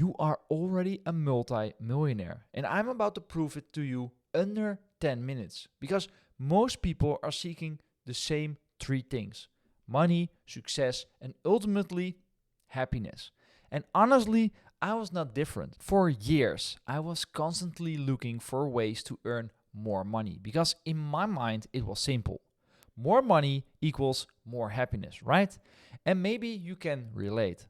you are already a multi-millionaire. And I'm about to prove it to you under 10 minutes. Because most people are seeking the same three things: money, success, and ultimately happiness. And honestly, I was not different. For years, I was constantly looking for ways to earn more money because in my mind it was simple. More money equals more happiness, right? And maybe you can relate.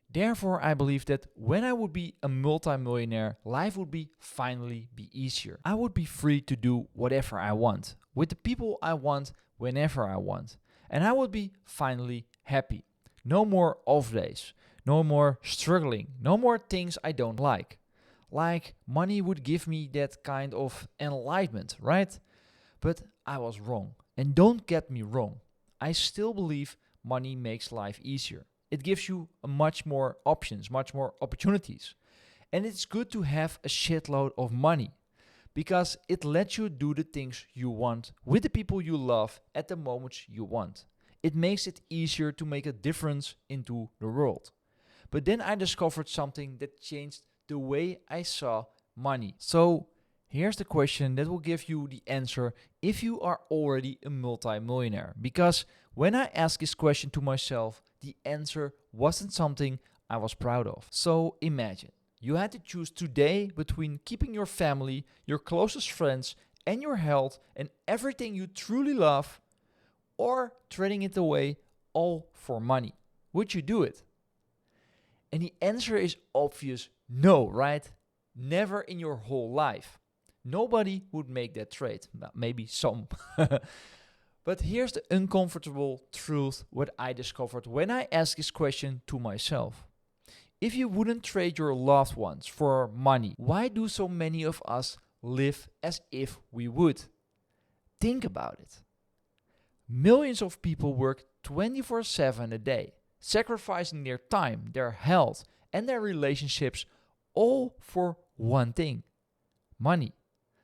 Therefore, I believe that when I would be a multimillionaire, life would be finally be easier. I would be free to do whatever I want, with the people I want, whenever I want. And I would be finally happy. No more off days, no more struggling, no more things I don't like. Like money would give me that kind of enlightenment, right? But I was wrong. And don't get me wrong, I still believe money makes life easier. It gives you much more options, much more opportunities. And it's good to have a shitload of money because it lets you do the things you want with the people you love at the moments you want. It makes it easier to make a difference into the world. But then I discovered something that changed the way I saw money. So here's the question that will give you the answer if you are already a multimillionaire. Because when I asked this question to myself, the answer wasn't something I was proud of. So imagine you had to choose today between keeping your family, your closest friends, and your health and everything you truly love, or trading it away all for money. Would you do it? And the answer is obvious no, right? Never in your whole life. Nobody would make that trade. Well, maybe some. But here's the uncomfortable truth what I discovered when I asked this question to myself. If you wouldn't trade your loved ones for money, why do so many of us live as if we would? Think about it. Millions of people work 24/7 a day, sacrificing their time, their health, and their relationships all for one thing: money.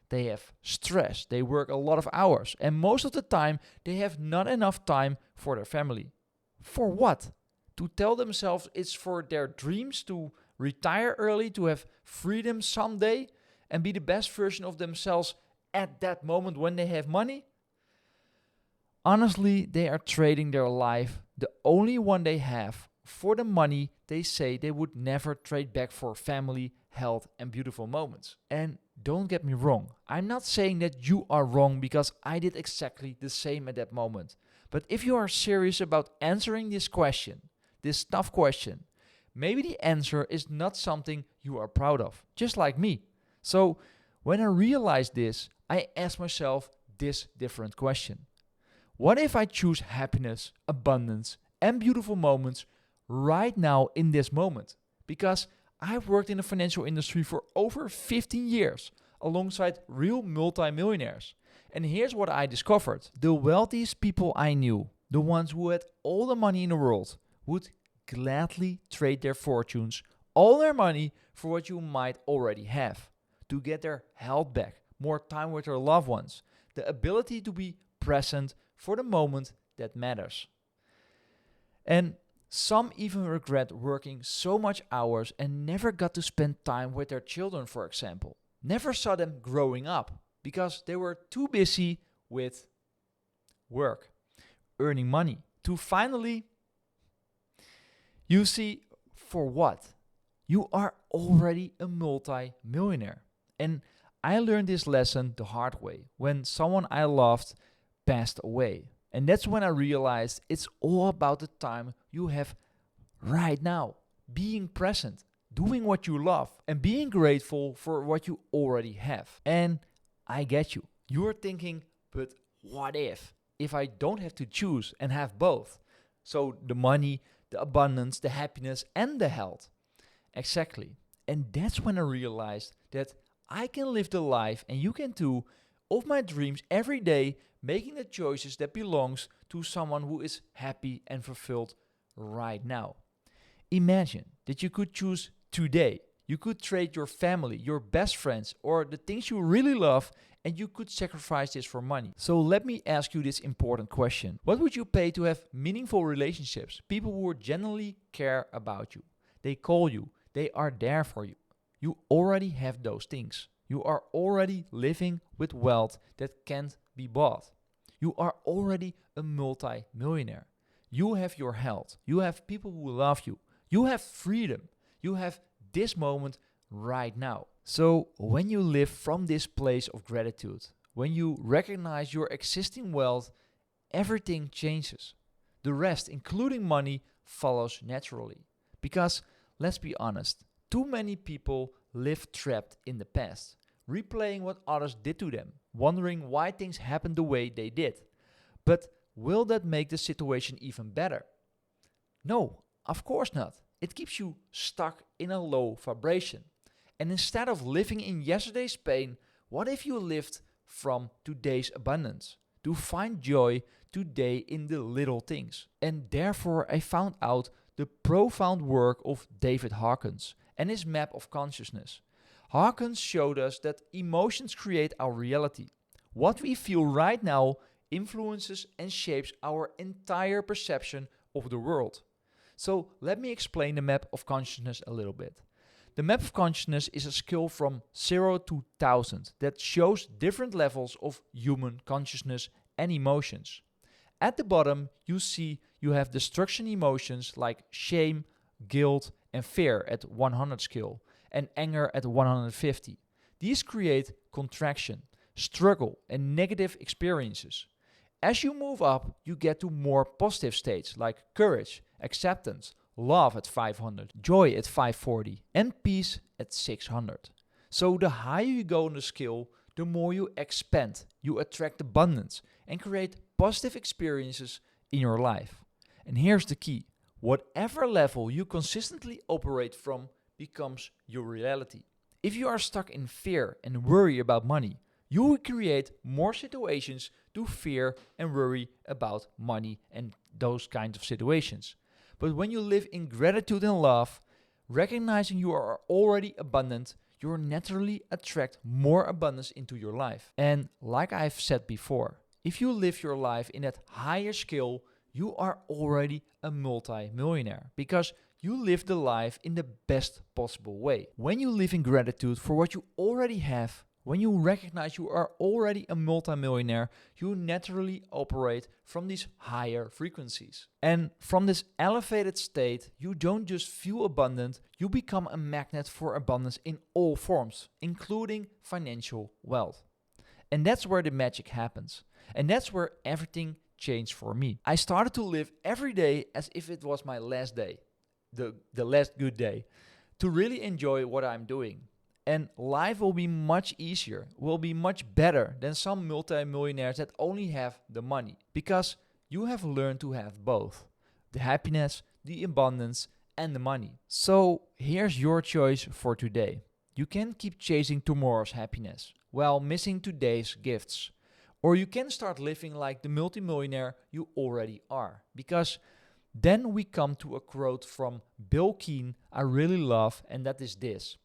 They have stress, they work a lot of hours, and most of the time they have not enough time for their family. For what? To tell themselves it's for their dreams to retire early, to have freedom someday, and be the best version of themselves at that moment when they have money? Honestly, they are trading their life, the only one they have, for the money they say they would never trade back for family, health, and beautiful moments. And don't get me wrong, I'm not saying that you are wrong because I did exactly the same at that moment. But if you are serious about answering this question, this tough question, maybe the answer is not something you are proud of, just like me. So when I realized this, I asked myself this different question. What if I choose happiness, abundance, and beautiful moments right now in this moment? Because I've worked in the financial industry for over 15 years alongside real multimillionaires. And here's what I discovered. The wealthiest people I knew, the ones who had all the money in the world, would gladly trade their fortunes, all their money, for what you might already have. To get their health back, more time with their loved ones, the ability to be present for the moment that matters. And some even regret working so much hours and never got to spend time with their children, for example. Never saw them growing up because they were too busy with work, earning money. To finally, you see, for what? You are already a multi-millionaire. And I learned this lesson the hard way when someone I loved passed away. And that's when I realized it's all about the time you have right now. Being present, doing what you love, and being grateful for what you already have. And I get you. You're thinking, but what if I don't have to choose and have both? So the money, the abundance, the happiness, and the health. Exactly. And that's when I realized that I can live the life, and you can too, of my dreams every day, making the choices that belongs to someone who is happy and fulfilled right now. Imagine that you could choose today. You could trade your family, your best friends, or the things you really love, and you could sacrifice this for money. So let me ask you this important question. What would you pay to have meaningful relationships? People who genuinely care about you. They call you, They are there for you. You already have those things. You are already living with wealth that can't be bought. You are already a multi-millionaire. You have your health. You have people who love you. You have freedom. You have this moment right now. So when you live from this place of gratitude, when you recognize your existing wealth, everything changes. The rest, including money, follows naturally. Because, let's be honest, too many people live trapped in the past, replaying what others did to them, wondering why things happened the way they did. But will that make the situation even better? No, of course not. It keeps you stuck in a low vibration. And instead of living in yesterday's pain, what if you lived from today's abundance? To find joy today in the little things. And therefore I found out the profound work of David Hawkins and his map of consciousness. Hawkins showed us that emotions create our reality. What we feel right now influences and shapes our entire perception of the world. So let me explain the map of consciousness a little bit. The map of consciousness is a scale from 0 to 1000 that shows different levels of human consciousness and emotions. At the bottom, you see you have destruction emotions like shame, guilt, and fear at 100 scale, and anger at 150. These create contraction, struggle, and negative experiences. As you move up, you get to more positive states like courage, acceptance, love at 500, joy at 540, and peace at 600. So the higher you go on the scale, the more you expand, you attract abundance, and create positive experiences in your life. And here's the key. Whatever level you consistently operate from becomes your reality. If you are stuck in fear and worry about money, you will create more situations to fear and worry about money and those kinds of situations. But when you live in gratitude and love, recognizing you are already abundant, you naturally attract more abundance into your life. And like I've said before, if you live your life in that higher scale, you are already a multi-millionaire because you live the life in the best possible way. When you live in gratitude for what you already have, when you recognize you are already a multi-millionaire, you naturally operate from these higher frequencies. And from this elevated state, you don't just feel abundant, you become a magnet for abundance in all forms, including financial wealth. And that's where the magic happens. And that's where everything changed for me. I started to live every day as if it was my last day, the last good day, to really enjoy what I'm doing. And life will be much easier, will be much better than some multi-millionaires that only have the money. Because you have learned to have both. The happiness, the abundance, and the money. So here's your choice for today. You can keep chasing tomorrow's happiness while missing today's gifts. Or you can start living like the multimillionaire you already are. Because then we come to a quote from Bill Keane I really love, and that is this.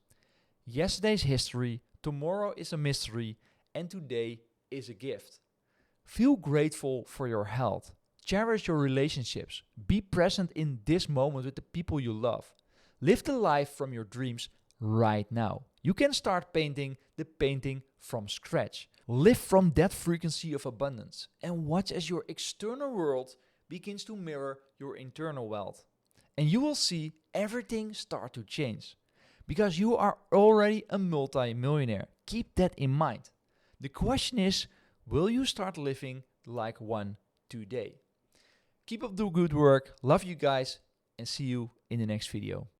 Yesterday's history, tomorrow is a mystery, and today is a gift. Feel grateful for your health. Cherish your relationships. Be present in this moment with the people you love. Live the life from your dreams right now. You can start painting the painting from scratch. Live from that frequency of abundance and watch as your external world begins to mirror your internal wealth. And you will see everything start to change. Because you are already a multi-millionaire. Keep that in mind. The question is, will you start living like one today? Keep up the good work. Love you guys and see you in the next video.